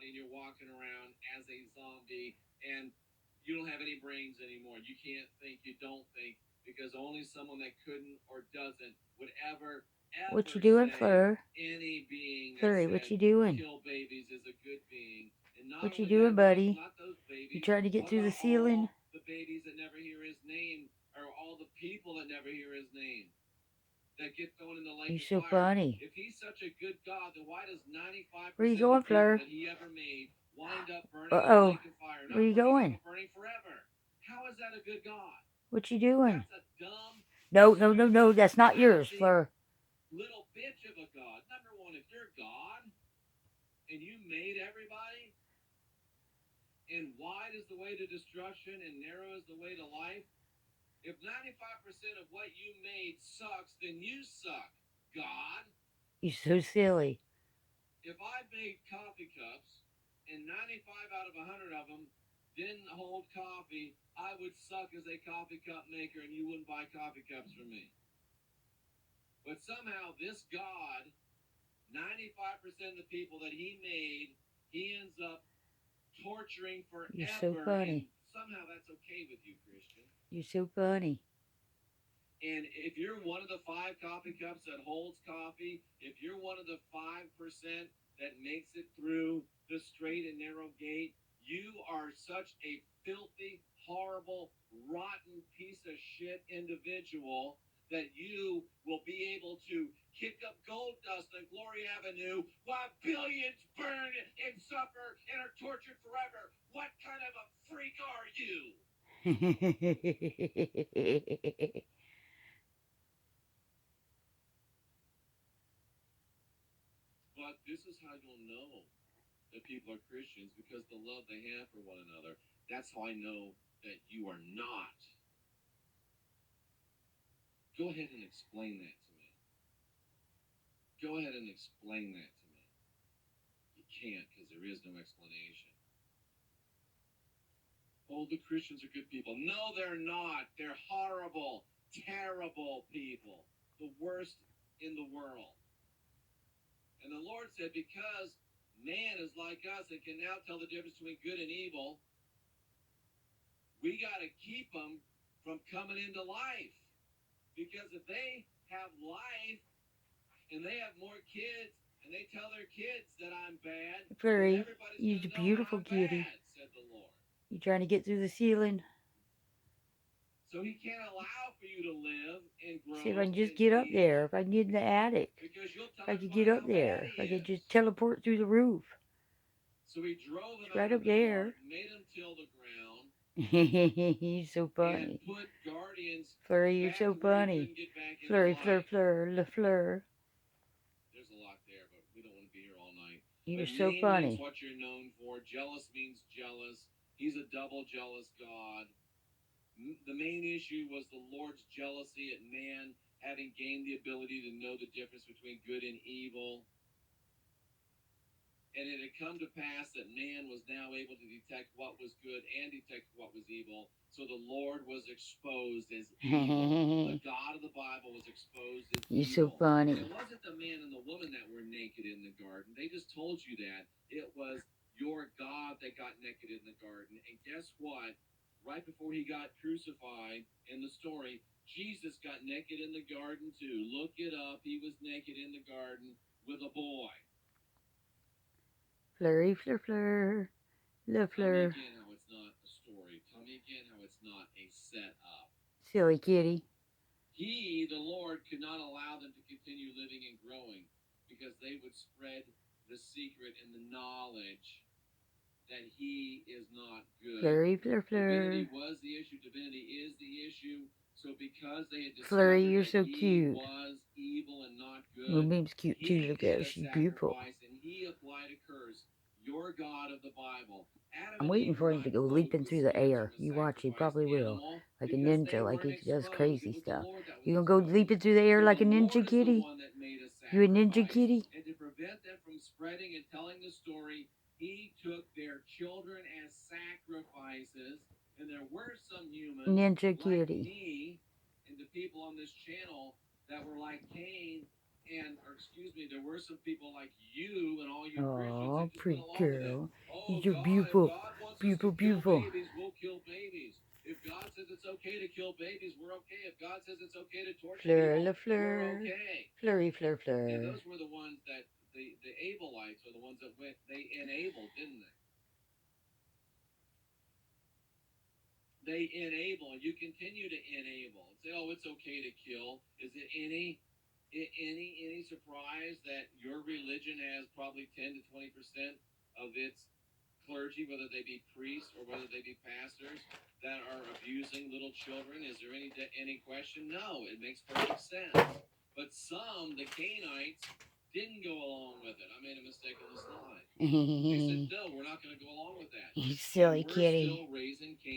body and you're walking around as a zombie and you don't have any brains anymore. You can't think, you don't think, because only someone that couldn't or doesn't would ever What you doing, say Fleur? any being that Flurry, what said you doing? kill babies is a good being. And not What you only doing, that, what about buddy? not those You babies? trying to get What through the about ceiling? all the babies that never hear his name, or all the people that never hear his name, that get thrown in the You lake of so fire? funny. If he's such a good God, then why does Where you 95% of going, the people Fleur? that he ever made wind up burning in the Uh-oh. lake of fire? Where Not you burning now, going? but burning forever. How is that a good God? What you doing? That's a dumb, No, no, no, no. stupid, That's not yours, laughing Fleur. little bitch of a God. Number one, if you're God and you made everybody, and wide is the way to destruction and narrow is the way to life, if 95% of what you made sucks, then you suck, God. You so silly. If I made coffee cups and 95 out of 100 of them didn't hold coffee, I would suck as a coffee cup maker and you wouldn't buy coffee cups from me. But somehow this God, 95% of the people that he made, he ends up torturing You're so forever, and funny. somehow that's okay with you, Christian. You're so funny. And if you're one of the 5 coffee cups that holds coffee, if you're one of the 5% that makes it through the straight and narrow gate, you are such a filthy, horrible, rotten piece of shit individual that you will be able to kick up gold dust on Glory Avenue while billions burn and suffer and are tortured forever. What kind of a freak are you? But this is how you'll know that people are Christians, because the love they have for one another. That's how I know that you are not. Go ahead and explain that to me. Go ahead and explain that to me. You can't, because there is no explanation. Oh, the Christians are good people. No, they're not. They're horrible, terrible people. The worst in the world. And the Lord said, because man is like us and can now tell the difference between good and evil, we got to keep them from coming into life. Because if they have life and they have more kids and they tell their kids that I'm bad, then Flurry, everybody's you're going a to know beautiful I'm kitty. bad, said the Lord. You trying to get through the ceiling? So he can't allow for you to live and See if I grow can just and get up there. heal, If I can get in the attic. because you'll If tell I could everybody get up how bad there. If he I could just is. teleport through the roof. So he drove It's them right out of up the there. garden, made them till the ground, You're so and funny. put guardians Flurry, you're back so to where he funny. couldn't get back into Flurry, fleur, life. fleur, le fleur. There's a lot there, but we don't want to be here all night. You're But so name means funny. what you're known for. Jealous means jealous. He's a double jealous God. The main issue was the Lord's jealousy at man, having gained the ability to know the difference between good and evil. And it had come to pass that man was now able to detect what was good and detect what was evil. So the Lord was exposed as evil. The God of the Bible was exposed as You're so evil. And funny. it wasn't the man and the woman that were naked in the garden. They just told you that. It was your God that got naked in the garden. And guess what? Right before he got crucified in the story, Jesus got naked in the garden too. Look it up. He was naked in the garden with a boy. Flurry, fleur, fleur. Le Tell me fleur. again how it's not a story. Tell me again how it's not a setup. Silly kitty. He, the Lord, could not allow them to continue living and growing because they would spread the secret and the knowledge that he is not good. Flurry, fleur, Divinity fleur. was the issue. Divinity is the issue. So because they had Flurry, discovered you're that so he cute. was evil and not good, Moonbeam's cute too. he Look at did her. a She's beautiful. sacrifice and he applied a curse. Your God of the Bible. Adam I'm and waiting Eve were for him to not go clothed leaping with through the skins or air. with You watch, he sacrificed probably will. animal Like a because they ninja, like weren't he does exposed. It crazy was the stuff. Lord that was You gonna go leaping exposed. through the air So like the a ninja Lord is the kitty? one that made a You a ninja sacrifice. kitty? And to prevent them from spreading and telling the story, he took their children as sacrifices. And there were some humans Ninja like kitty. me and the people on this channel that were like Cain or excuse me, there were some people like you and all you Christians Oh, that just went pretty along with it. girl. Oh, You're if beautiful. God wants us to Beautiful, kill beautiful. babies, we'll kill babies. If God says it's okay to kill babies, we're okay. If God says it's okay to torture Fleur, people, le we're fleur. okay. Flurry, fleur, And fleur. those were the ones that the Abelites are the ones that went, they enabled, didn't they? They enable. You continue to enable and say, "Oh, it's okay to kill." Is it any surprise that your religion has probably 10 to 20% of its clergy, whether they be priests or whether they be pastors, that are abusing little children? Is there any question? No, it makes perfect sense. But some, the Canaanites, didn't go along with it. I made a mistake on the slide. They said, "No, we're not going to go along with that." You silly And we're kitty. still raising Cain.